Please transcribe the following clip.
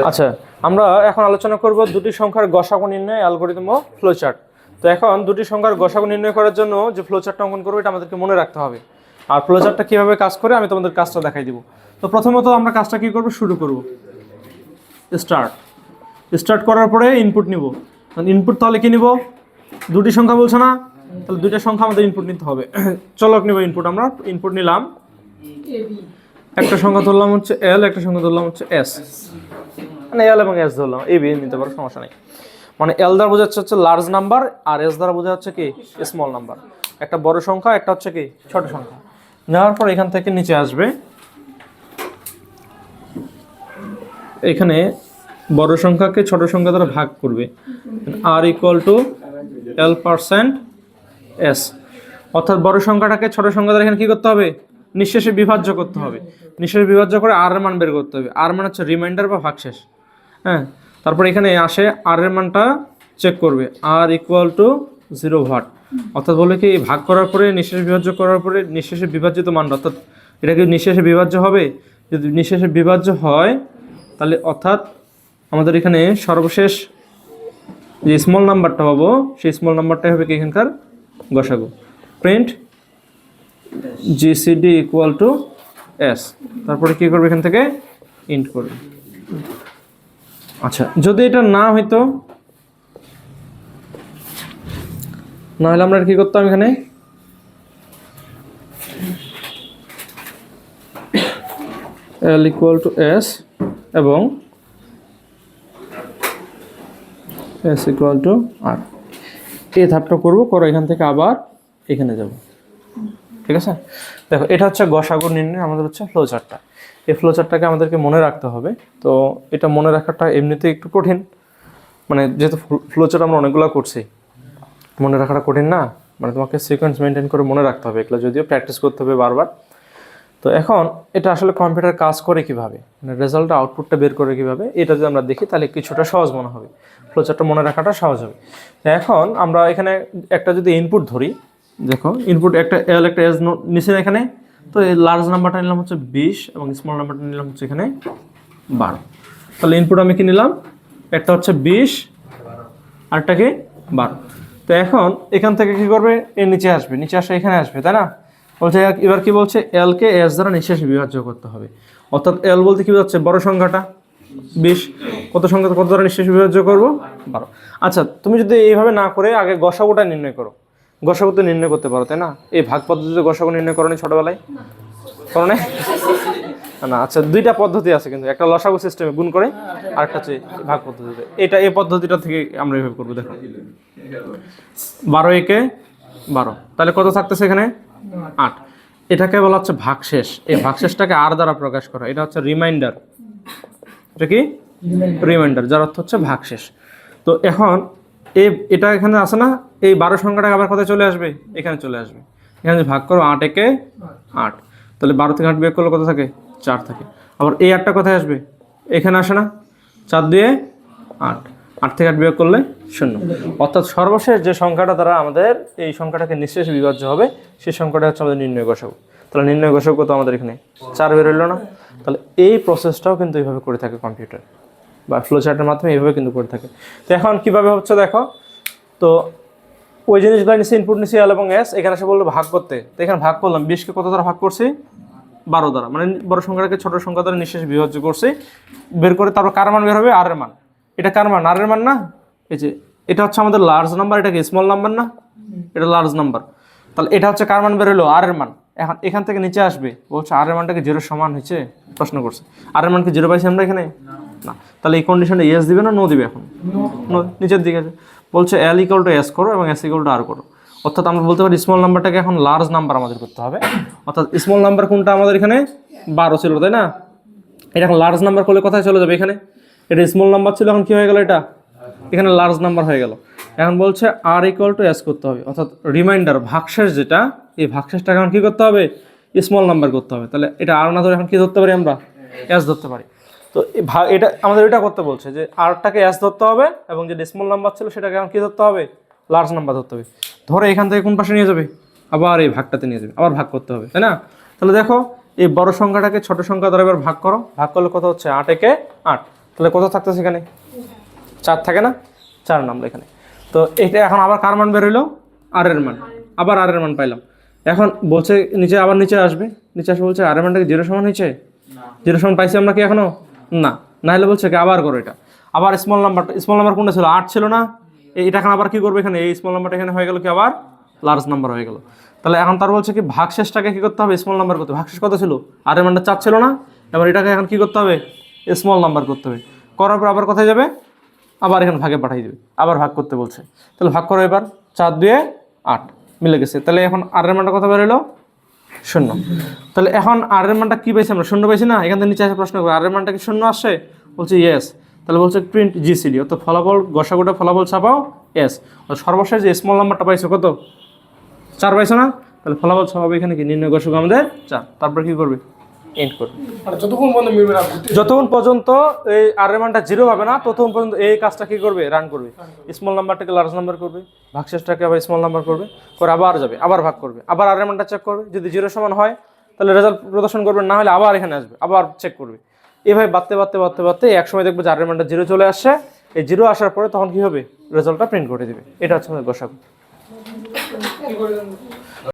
আচ্ছা, আমরা এখন আলোচনা করব দুটি সংখ্যার গসাগু নির্ণয় অ্যালগরিদম ও ফ্লোচার্ট। তো এখন দুটি সংখ্যার গসাগু নির্ণয় করার জন্য যে ফ্লোচার্টটা অঙ্কন করবো এটা আমাদেরকে মনে রাখতে হবে। আর ফ্লোচার্টটা কীভাবে কাজ করে আমি তোমাদের কাজটা দেখাই দিব। তো প্রথমত আমরা কাজটা কী করব, শুরু করব স্টার্ট করার পরে ইনপুট নিব। ইনপুট তাহলে কী নিব, দুটি সংখ্যা বলছে না, তাহলে দুইটা সংখ্যা আমাদের ইনপুট নিতে হবে। চলক নিব ইনপুট, আমরা ইনপুট নিলাম, একটা সংখ্যা ধরলাম হচ্ছে এল, একটা সংখ্যা ধরলাম হচ্ছে এস, মানে এল এবং এস ধরলাম, এই বি নিতে পারো, সমস্যা নেই। মানে এল দ্বারা বোঝাচ্ছে হচ্ছে লার্জ নাম্বার আর এস দ্বারা বোঝা হচ্ছে কি স্মল নাম্বার। একটা বড় সংখ্যা, একটা হচ্ছে কি ছোট সংখ্যা। নেওয়ার পর এখান থেকে নিচে আসবে, এখানে বড় সংখ্যাকে ছোট সংখ্যা দ্বারা ভাগ করবে, আর ইকুয়াল টু L% এস, অর্থাৎ বড় সংখ্যাটাকে ছোট সংখ্যা দ্বারা এখানে কি করতে হবে, নিঃশেষে বিভাজ্য করতে হবে। নিঃশেষে বিভাজ্য করে আর এর মান বের করতে হবে। আর মান হচ্ছে রিমাইন্ডার বা ভাগশেষ। হ্যাঁ, তারপর এখানে আসে আর এর মানটা চেক করবে, আর ইকুয়াল টু 0 ওয়াট, অর্থাৎ বলে কি ভাগ করার পরে নিঃশেষে বিভাজ্য করার পরে নিঃশেষে বিভাজিত মানটা, অর্থাৎ এটা কি নিঃশেষে বিভাজ্য হবে। যদি নিঃশেষে বিভাজ্য হয় তাহলে অর্থাৎ আমাদের এখানে সর্বশেষ যে স্মল নাম্বারটা পাবো সেই স্মল নাম্বারটাই হবে কি এখানকার গসাগু। Print GCD equal to S, তারপরে কী করবে এখান থেকে ইন্ট করবে। আচ্ছা, যদি এটা না হইতো, না হলে আমরা কি করতাম, এখানে এল ইকুয়াল টু এস এবং এস ইকুয়াল টু আর, এই ধাপটা করবো, করে এখান থেকে আবার এখানে যাব। ঠিক আছে, দেখো এটা হচ্ছে গসাগু নির্ণয়, আমাদের হচ্ছে ফ্লোচার্টটা। এই ফ্লোচার্টটাকে আমাদেরকে মনে রাখতে হবে। তো এটা মনে রাখাটা এমনিতেই একটু কঠিন, মানে যেহেতু ফ্লোচার্ট আমরা অনেকগুলো করছি, মনে রাখাটা কঠিন না, মানে তোমাকে সিকোয়েন্স মেনটেন করে মনে রাখতে হবে, এগুলো যদিও প্র্যাকটিস করতে হবে বারবার। তো এখন এটা আসলে কম্পিউটার কাজ করে কিভাবে, মানে রেজাল্টটা আউটপুটটা বের করে কিভাবে, এটা যদি আমরা দেখি তাহলে কিছুটা সহজ মনে হবে, ফ্লোচার্টটা মনে রাখাটা সহজ হবে। এখন আমরা এখানে একটা যদি ইনপুট ধরি, দেখো ইনপুট একটা এল একটা এস নিচে এখানে, তো এই লার্জ নাম্বারটা নিলাম হচ্ছে 20 এবং স্মল নাম্বারটা নিলাম হচ্ছে এখানে 12। তাহলে ইনপুট আমি কি নিলাম, একটা হচ্ছে 20 আরটা কি 12। তো এখন এখান থেকে কি করবে, এর নিচে আসবে, নিচে আসে এখানে আসবে, তাই না। বলছে এবার কি বলছে, এলকে এস দ্বারা নিঃশেষে বিভাজ্য করতে হবে, অর্থাৎ এল বলতে কি বোঝাচ্ছে, বড় সংখ্যাটা 20, কত সংখ্যা কত দ্বারা নিঃশেষে বিভাজ্য করবো 12। আচ্ছা, তুমি যদি এইভাবে না করে আগে গসাগুটা নির্ণয় করো, গসাগু তো নির্ণয় করতে পারো, তাই না। এই ভাগ পদ্ধতিতে গসাগু নির্ণয় করো নি ছোটবেলায়, করো না? না, আচ্ছা দুইটা পদ্ধতি আছে কিন্তু, একটা লসাগু সিস্টেমে গুণ করে, আর একটা হচ্ছে ভাগ পদ্ধতিতে। এটা এই পদ্ধতিটা থেকে আমরা এইভাবে করবো। দেখো 12 একে 12, তাহলে কত থাকতেছে এখানে 8। এটাকে বলা হচ্ছে ভাগশেষ। এই ভাগশেষটাকে আর দ্বারা প্রকাশ করা, এটা হচ্ছে রিমাইন্ডার। এটা কি রিমাইন্ডার, যার অর্থ হচ্ছে ভাগশেষ। তো এখন এটা এখানে আসে না, এই 12 সংখ্যাটা আবার কোথায় চলে আসবে, এখানে চলে আসবে। এখানে ভাগ করো 8 একে 8, তাহলে 12 থেকে 8 বিয়োগ করলে কত থাকে 4 থাকে। আবার এই 8টা কোথায় আসবে, এখানে আসে না, 4 দিয়ে 8, 8 থেকে 8 বিয়োগ করলে 0। অর্থাৎ সর্বশেষ যে সংখ্যাটা দ্বারা আমাদের এই সংখ্যাটাকে নিঃশেষে বিভাজ্য হবে সেই সংখ্যাটা হচ্ছে আমাদের নির্ণয় গসাগু। তাহলে নির্ণয় গসাগু কত আমাদের এখানে 4 বেরোলো না। তাহলে এই প্রসেসটাও কিন্তু এইভাবে করে থাকে কম্পিউটার বা ফ্লোচার্টের মাধ্যমে এইভাবে কিন্তু করে থাকে। তো এখন কীভাবে হচ্ছে দেখো, তো ওই জিনিসগুলো নিচে ইনপুট নিচে এল এবং এস, এখানে এসে বললো ভাগ করতে, তো এখানে ভাগ করলাম, 20কে কত দ্বারা ভাগ করছি 12 দ্বারা, মানে বড় সংখ্যাটাকে ছোট সংখ্যা দ্বারা নিঃশেষে বিভাজ্য করছি, বের করে তারপর কার মান বের হবে, আর এর মান। এটা কার মান, আর এর মান না, এই যে এটা হচ্ছে আমাদের লার্জ নাম্বার, এটা কি স্মল নাম্বার না, এটা লার্জ নাম্বার। তাহলে এটা হচ্ছে কার মান বের হলো, আর এর মান। এখন এখান থেকে নিচে আসবে, বলছে আর এর মানটাকে 0 সমান হয়েছে, প্রশ্ন করছে আর এর মান কি 0 পাইছি আমরা এখানে না। তাহলে এই কন্ডিশনে ইয়েস দিবে না নো দিবে, এখন নো, নিচের দিকে আছে। বলছে এল ইকুয়াল টু এস করো এবং এস ইকুয়াল টু আর করো, অর্থাৎ আমরা বলতে পারি স্মল নাম্বারটাকে এখন লার্জ নাম্বার আমাদের করতে হবে। অর্থাৎ স্মল নাম্বার কোনটা আমাদের এখানে 12 ছিল, তাই না। এটা এখন লার্জ নাম্বার করলে কোথায় চলে যাবে, এখানে। এটা স্মল নাম্বার ছিল, এখন কি হয়ে গেল, এটা এখানে লার্জ নাম্বার হয়ে গেল। এখন বলছে আর ইকুয়াল টু এস করতে হবে, অর্থাৎ রিমাইন্ডার ভাগশেষ যেটা, এই ভাগশেষটা এখন কী করতে হবে, স্মল নাম্বার করতে হবে। তাহলে এটা আর না ধরে এখন কী ধরতে পারি আমরা, এস ধরতে পারি। তো এটা আমাদের এটা করতে বলছে যে আরটাকে এস ধরতে হবে এবং যে স্মল নাম্বার ছিল সেটাকে এখন কী ধরতে হবে, লার্জ নাম্বার ধরতে হবে। ধরে এখান থেকে কোন পাশে নিয়ে যাবে, আবার এই ভাগটাতে নিয়ে যাবে, আবার ভাগ করতে হবে, তাই না। তাহলে দেখো এই বড় সংখ্যাটাকে ছোট সংখ্যা দ্বারা এবার ভাগ করো, ভাগ করলে কত হচ্ছে 8 একে 8, তাহলে কত থাকতেছে এখানে 4 থাকে না, 4 নাম্বার এখানে। তো এটা এখন আবার কার মান বের হইলো, আর এর মান, আবার আর এর মান পাইলাম। এখন বলছে নিচে আবার নিচে আসবে, নিচে আসবে বলছে আর এর মানটা কি 0 সমান হয়েছে, 0 সমান পাইছি আমরা কি এখনো না, না হলে বলছে কি আবার করো এটা। আবার স্মল নাম্বার কোনটা ছিল 8 ছিল না, এটা এখন আবার কি করবে, এখানে এই স্মল নাম্বারটা এখানে হয়ে গেল কি আবার লার্জ নাম্বার হয়ে গেল। তাহলে এখন তার বলছে কি ভাগশেষটাকে কি করতে হবে, স্মল নাম্বার করতে হবে। ভাগশেষ কত ছিল, আর এর মানটা 4 ছিল না, এবার এটাকে এখন কি করতে হবে, স্মল নাম্বার করতে হবে। করার পর আবার কোথায় যাবে, আবার এখানে ভাগে পাঠিয়ে দেবে, আবার ভাগ করতে বলছে। তাহলে ভাগ করো এবার, 4 2 8 মিলে গেছে। তাহলে এখন আর এর মানটা কত বের হলো, 0। তাহলে এখন আর এর মানটা কি পাইছি আমরা, 0 পাইছি না। এখান থেকে নিচে আসে প্রশ্ন করবো আর এর মানটা কি 0 আসছে, বলছে ইয়েস। তাহলে বলছে প্রিন্ট জিসিডি, অর্থাৎ ফলাফল গসাগুটা ফলাফল ছাপাও এস। সর্বশেষ যে স্মল নাম্বারটা পাইছো কত, 4 পাইছো না, তাহলে ফলাফল ছাপাবে এখানে কি নির্ণয় গসাগু আমাদের 4। তারপর কি করবে, এন্ড করবে। যতক্ষণ পর্যন্ত এই আর এর মানটা 0 হবে না ততক্ষণ পর্যন্ত এই কাজটা কি করবে, রান করবে। স্মল নাম্বারটাকে লার্জ নাম্বার করবে, ভাগশেষটাকে আবার স্মল নাম্বার করবে, করে আবার যাবে, আবার ভাগ করবে, আবার আর এর মানটা চেক করবে। যদি 0 সমান হয় তাহলে রেজাল্ট প্রদর্শন করবে, না হলে আবার এখানে আসবে, আবার চেক করবে। এভাবে বাড়তে এক সময় দেখবে যে আর এর মানটা 0 চলে আসছে। এই 0 আসার পরে তখন কি হবে, রেজাল্টটা প্রিন্ট করে দিবে। এটা হচ্ছে আমাদের গসাগু।